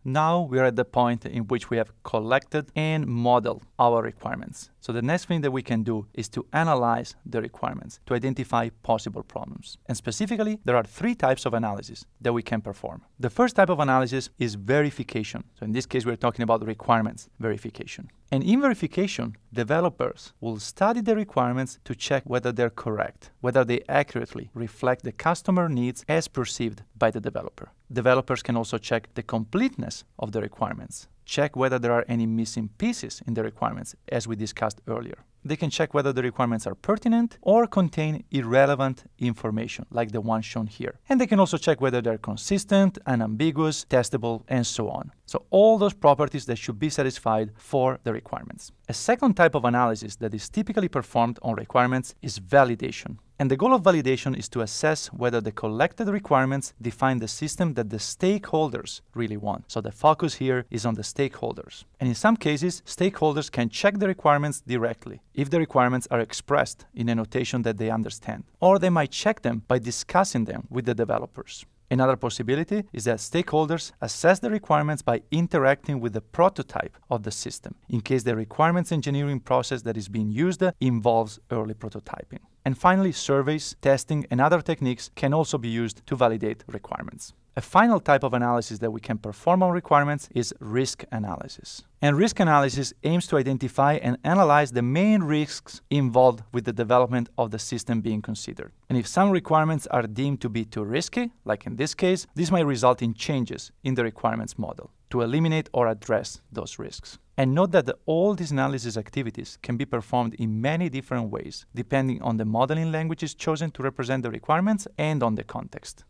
Now we are at the point in which we have collected and modeled our requirements. So the next thing that we can do is to analyze the requirements to identify possible problems. And specifically, there are three types of analysis that we can perform. The first type of analysis is verification. So in this case, we're talking about requirements verification. And in verification, developers will study the requirements to check whether they're correct, whether they accurately reflect the customer needs as perceived by the developer. Developers can also check the completeness of the requirements, check whether there are any missing pieces in the requirements, as we discussed earlier. They can check whether the requirements are pertinent or contain irrelevant information, like the one shown here. And they can also check whether they're consistent, unambiguous, testable, and so on. So all those properties that should be satisfied for the requirements. A second type of analysis that is typically performed on requirements is validation. And the goal of validation is to assess whether the collected requirements define the system that the stakeholders really want. So the focus here is on the stakeholders. And in some cases, stakeholders can check the requirements directly if the requirements are expressed in a notation that they understand. Or they might check them by discussing them with the developers. Another possibility is that stakeholders assess the requirements by interacting with the prototype of the system, in case the requirements engineering process that is being used involves early prototyping. And finally, surveys, testing, and other techniques can also be used to validate requirements. A final type of analysis that we can perform on requirements is risk analysis. And risk analysis aims to identify and analyze the main risks involved with the development of the system being considered. And if some requirements are deemed to be too risky, like in this case, this might result in changes in the requirements model to eliminate or address those risks. And note that all these analysis activities can be performed in many different ways, depending on the modeling languages chosen to represent the requirements and on the context.